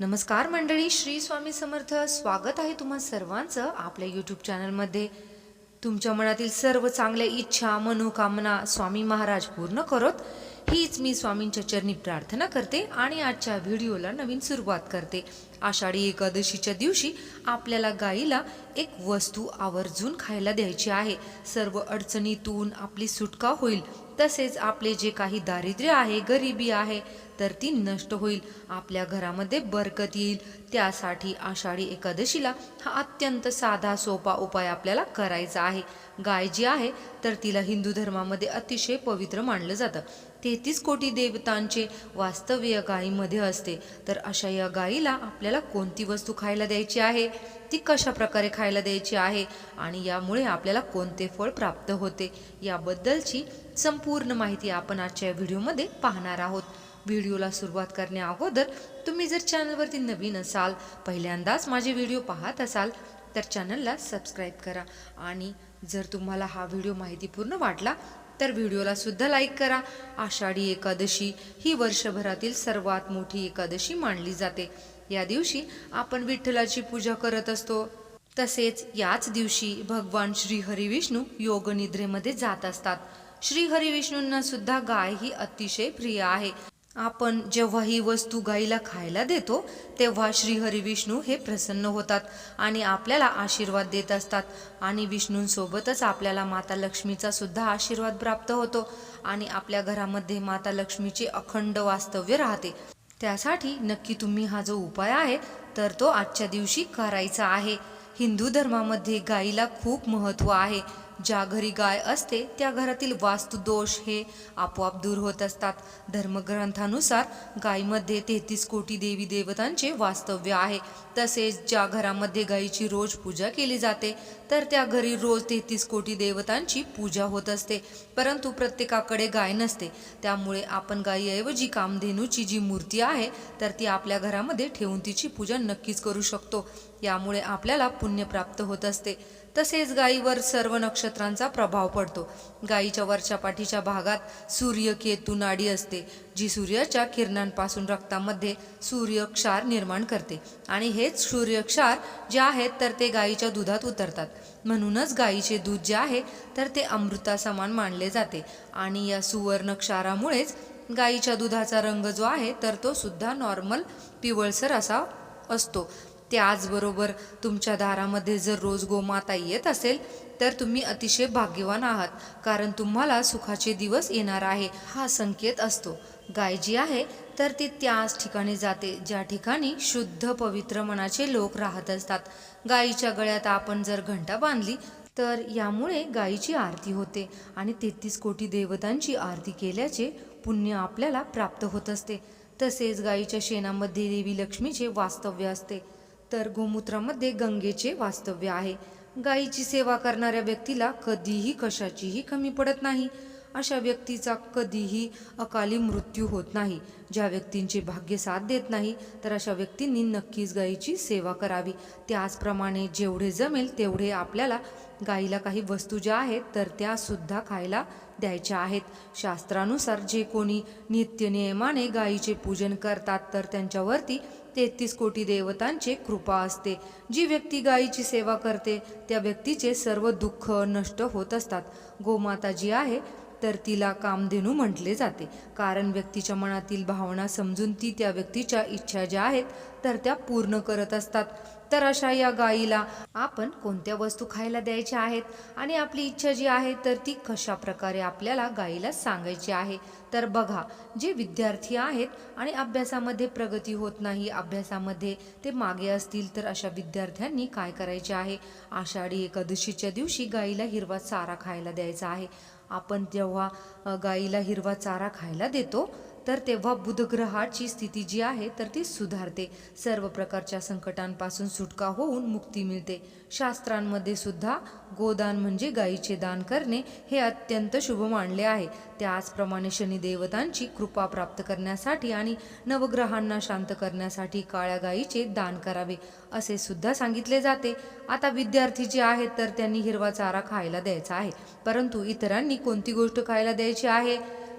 नमस्कार मंडळी, श्री स्वामी समर्थ. स्वागत आहे तुम्हा सर्वांचं आपल्या यूट्यूब चॅनलमध्ये. तुमच्या मनातील सर्व चांगल्या इच्छा मनोकामना स्वामी महाराज पूर्ण करोत, हीच मी स्वामींच्या चरणी प्रार्थना करते आणि आजच्या व्हिडिओला नवीन सुरुवात करते. आषाढी एकादशीच्या दिवशी आपल्याला गाईला एक वस्तू आवर्जून खायला द्यायची आहे. सर्व अडचणीतून आपली सुटका होईल, तसेच आपले जे काही दारिद्र्य आहे, गरिबी आहे, तर ती नष्ट होईल. आपल्या घरामध्ये बरकत येईल. त्यासाठी आषाढी एकादशीला हा अत्यंत साधा सोपा उपाय आपल्याला करायचा आहे. गाय जी आहे तर तिला हिंदू धर्मामध्ये अतिशय पवित्र मानलं जातं. 33 कोटी देवतांचे वास्तव्य गायीमध्ये असते. तर अशा या गायीला आपल्याला कोणती वस्तू खायला द्यायची आहे, ती कशा प्रकारे खायला द्यायची आहे आणि यामुळे आपल्याला कोणते फळ प्राप्त होते, याबद्दलची संपूर्ण माहिती आपण आजच्या व्हिडिओमध्ये पाहणार आहोत. व्हिडिओला सुरुवात करण्या अगोदर तुम्ही जर चॅनलवरती नवीन असाल, पहिल्यांदाच माझे व्हिडिओ पाहत असाल, तर चॅनलला सबस्क्राईब करा. आणि जर तुम्हाला हा व्हिडिओ माहितीपूर्ण वाटला तर व्हिडिओला सुद्धा लाईक करा. आषाढी एकादशी ही वर्षभरातील सर्वात मोठी एकादशी मानली जाते. या दिवशी आपण विठ्ठलाची पूजा करत असतो. तसेच याच दिवशी भगवान श्री हरी विष्णू योग निद्रेमध्ये जात असतात. श्री हरी विष्णूंना सुद्धा गाय ही अतिशय प्रिय आहे. आपण जेव्हा ही वस्तू गाईला खायला देतो तेव्हा श्री हरी विष्णू हे प्रसन्न होतात आणि आपल्याला आशीर्वाद देत असतात. आणि विष्णूंसोबतच आपल्याला माता लक्ष्मीचा सुद्धा आशीर्वाद प्राप्त होतो आणि आपल्या घरामध्ये माता लक्ष्मीचे अखंड वास्तव्य राहते. त्यासाठी नक्की तुम्ही हा जो उपाय आहे तर तो आजच्या दिवशी करायचा आहे. हिंदू धर्मामध्ये गाईला खूप महत्त्व आहे. ज्या घरी गाय असते त्या घरातील वास्तुदोष हे आपोआप दूर होत असतात. धर्मग्रंथानुसार गायीमध्ये 33 कोटी देवी देवतांचे वास्तव्य आहे. तसेच ज्या घरामध्ये गायीची रोज पूजा केली जाते तर त्या घरी रोज 33 कोटी देवतांची पूजा होत असते. परंतु प्रत्येकाकडे गाय नसते, त्यामुळे आपण गायीऐवजी कामधेनूची जी मूर्ती आहे तर ती आपल्या घरामध्ये ठेवून तिची पूजा नक्कीच करू शकतो. यामुळे आपल्याला पुण्य प्राप्त होत असते. तसेच गायीवर सर्व नक्षत्रांचा प्रभाव पडतो. गायीच्या वरच्या पाठीच्या भागात सूर्य केतू नाडी असते, जी सूर्याच्या किरणांपासून रक्तामध्ये सूर्यक्षार निर्माण करते आणि हेच सूर्यक्षार जे आहेत तर ते गायीच्या दुधात उतरतात. म्हणूनच गायीचे दूध जे आहे तर ते अमृतासमान मानले जाते. आणि या सुवर्ण क्षारामुळेच गायीच्या दुधाचा रंग जो आहे तर तो सुद्धा नॉर्मल पिवळसर असा असतो. त्याचबरोबर तुमच्या दारामध्ये जर रोज गोमाता येत असेल तर तुम्ही अतिशय भाग्यवान आहात, कारण तुम्हाला सुखाचे दिवस येणार आहे हा संकेत असतो. गाय जी आहे तर ती त्याच ठिकाणी जाते ज्या ठिकाणी शुद्ध पवित्र मनाचे लोक राहत असतात. गायीच्या गळ्यात आपण जर घंटा बांधली तर यामुळे गायीची आरती होते आणि 33 कोटी देवतांची आरती केल्याचे पुण्य आपल्याला प्राप्त होत असते. तसेच गायीच्या शेणामध्ये देवी लक्ष्मीचे वास्तव्य असते, तर गोमूत्रामध्ये गंगेचे वास्तव्य आहे. गायीची सेवा करणाऱ्या व्यक्तीला कधीही कशाचीही कमी पडत नाही. अशा व्यक्तीचा कधीही अकाली मृत्यू होत नाही. ज्या व्यक्तींचे भाग्य साथ देत नाही तर अशा व्यक्तींनी नक्कीच गायीची सेवा करावी. त्याचप्रमाणे जेवढे जमेल तेवढे आपल्याला गायीला काही वस्तू ज्या आहेत तर त्या सुद्धा खायला द्यायच्या आहेत. शास्त्रानुसार जे कोणी नित्यनियमाने गायीचे पूजन करतात तर त्यांच्यावरती 33 कोटी देवतांचे कृपा असते. जी व्यक्ती गायीची सेवा करते त्या व्यक्तीचे सर्व दुःख नष्ट होत असतात. गोमाता जी आहे तर तिला कामधेनू म्हटले जाते, कारण व्यक्तीच्या मनातील भावना समजून ती त्या व्यक्तीच्या इच्छा ज्या आहेत तर त्या पूर्ण करत असतात. तर अशा या गायीला आपण कोणत्या वस्तू खायला द्यायच्या आहेत आणि आपली इच्छा जी आहे तर ती कशा प्रकारे आपल्याला गायीला सांगायची आहे. तर बघा, जे विद्यार्थी आहेत आणि अभ्यासामध्ये प्रगती होत नाही, अभ्यासामध्ये ते मागे असतील, तर अशा विद्यार्थ्यांनी काय करायचे आहे, आषाढी एकादशीच्या दिवशी गायीला हिरवा चारा खायला द्यायचा आहे. आपण जेव्हा गायीला हिरवा चारा खायला देतो तर तेव्हा बुधग्रहाची स्थिती जी आहे तर ती सुधारते. सर्व प्रकारच्या संकटांपासून सुटका होऊन मुक्ती मिळते. शास्त्रांमध्ये सुद्धा गोदान म्हणजे गायीचे दान करणे हे अत्यंत शुभ मानले आहे. त्याचप्रमाणे शनिदेवतांची कृपा प्राप्त करण्यासाठी आणि नवग्रहांना शांत करण्यासाठी काळ्या गायीचे दान करावे असे सुद्धा सांगितले जाते. आता विद्यार्थी जे आहेत तर त्यांनी हिरवा चारा खायला द्यायचा आहे, परंतु इतरांनी कोणती गोष्ट खायला द्यायची आहे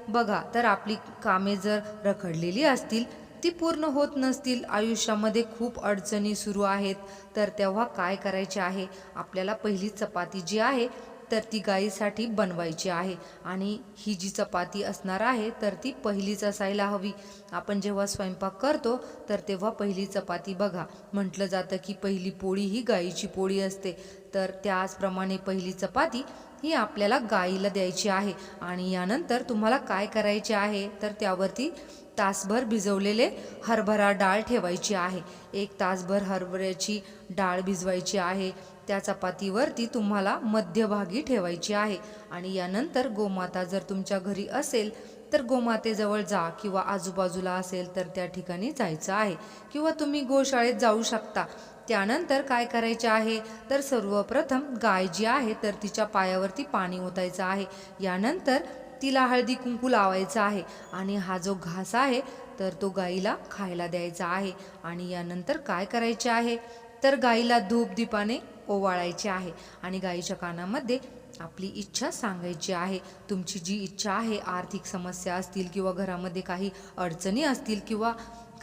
बघा, तर आपली कामे जर रखडलेली असतील ती पूर्ण होत नसतील, आयुष्यामध्ये खूप अडचणी सुरू आहेत, तर तेव्हा काय करायचे आहे? आपल्याला पहिली चपाती जी आहे तर ती गाईसाठी बनवायची आहे. आणि ही जी चपाती असणार आहे तर ती पहिलीच असायला हवी. आपण जेव्हा स्वयंपाक करतो तर तेव्हा पहिली चपाती बघा, म्हटलं जातं की पहिली पोळी ही गाईची पोळी असते. तर त्याचप्रमाणे पहिली चपाती ही आपल्याला गाईला द्यायची आहे. आणि यानंतर तुम्हाला काय करायचे आहे तर त्यावरती तासभर भिजवलेले हरभरा डाळ ठेवायची आहे. 1 तासभर हरभऱ्याची डाळ भिजवायची आहे. त्या चपातीवरती तुम्हाला मध्यभागी ठेवायची आहे. आणि यानंतर गोमाता जर तुमच्या घरी असेल तर गोमातेजवळ जा, किंवा आजूबाजूला असेल तर त्या ठिकाणी जायचं आहे, किंवा तुम्ही गोशाळेत जाऊ शकता. त्यानंतर काय करायचे आहे तर सर्वप्रथम गाय जी आहे तर तिच्या पायावरती पाणी ओतायचं आहे. यानंतर तिला हळदी कुंकू लावायचा आहे. आणि हा जो घास आहे तर तो गाईला खायला द्यायचा आहे. आणि यानंतर काय करायचे आहे तर गाईला धूप दीपाने ओवाळायचे आहे. आणि गाईच्या कानामध्ये आपली इच्छा सांगायची आहे. तुमची जी इच्छा आहे, आर्थिक समस्या असतील, किंवा घरामध्ये काही अडचणी असतील, किंवा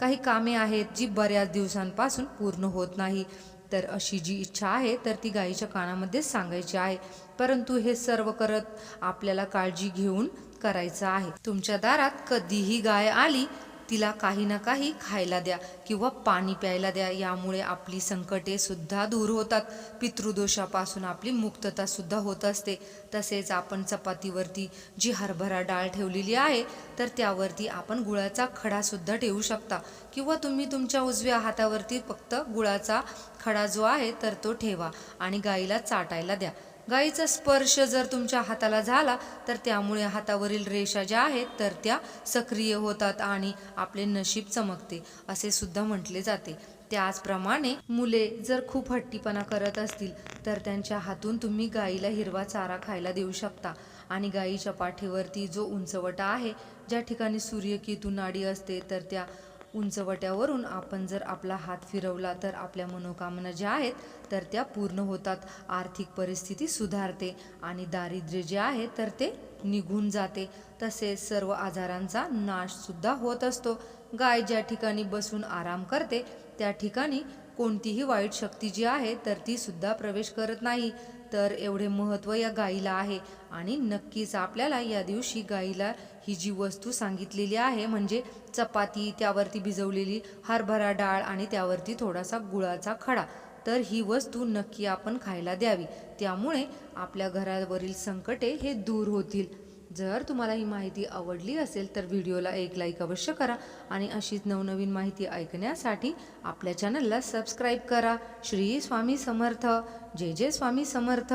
काही कामे आहेत जी बऱ्याच दिवसांपासून पूर्ण होत नाही, तर अशी जी इच्छा आहे तर ती गाईच्या कानामध्ये सांगायची आहे. परंतु हे सर्व करत आपल्याला काळजी घेऊन करायचं आहे. तुमच्या दारात कधीही गाय आली, तिला काही ना काही खायला द्या किंवा पाणी प्यायला द्या. यामुळे आपली संकटे सुद्धा दूर होतात, पितृदोषापासून आपली मुक्तता सुद्धा होत असते. तसेच आपण चपातीवरती जी हरभरा डाळ ठेवलेली आहे तर त्यावरती आपण गुळाचा खडा सुद्धा ठेवू शकता, किंवा तुम्ही तुमच्या उजव्या हातावरती फक्त गुळाचा खडा जो आहे तर तो ठेवा आणि गाईला चाटायला द्या. गाईचा स्पर्श जर तुमच्या हाताला झाला तर त्यामुळे हातावरील रेषा ज्या आहेत तर त्या सक्रिय होतात आणि आपले नशीब चमकते, असे सुद्धा म्हटले जाते. त्याचप्रमाणे मुले जर खूप हट्टीपणा करत असतील तर त्यांच्या हातून तुम्ही गाईला हिरवा चारा खायला देऊ शकता. आणि गाईच्या पाठीवरती जो उंचवटा आहे, ज्या ठिकाणी सूर्यकेतू नाडी असते, तर त्या उंचवट्यावरून आपण जर आपला हात फिरवला तर आपल्या मनोकामना ज्या आहेत तर त्या पूर्ण होतात. आर्थिक परिस्थिती सुधारते आणि दारिद्र्य जे आहे तर ते निघून जाते. तसेच सर्व आजारांचा नाश सुद्धा होत असतो. गाय ज्या ठिकाणी बसून आराम करते त्या ठिकाणी कोणतीही वाईट शक्ती जी आहे तर ती सुद्धा प्रवेश करत नाही. तर एवढे महत्त्व या गाईला आहे. आणि नक्कीच आपल्याला या दिवशी गाईला ही जी वस्तू सांगितलेली आहे, म्हणजे चपाती, त्यावरती भिजवलेली हरभरा डाळ आणि त्यावरती थोडासा गुळाचा खडा, तर ही वस्तू नक्की आपण खायला द्यावी. त्यामुळे आपल्या घरावरील संकटे हे दूर होतील. जर तुम्हाला ही माहिती आवडली असेल तर व्हिडिओला एक लाईक अवश्य करा. आणि अशीच नवनवीन माहिती ऐकण्यासाठी आपल्या चॅनलला सबस्क्राईब करा. श्री स्वामी समर्थ. जय जय स्वामी समर्थ.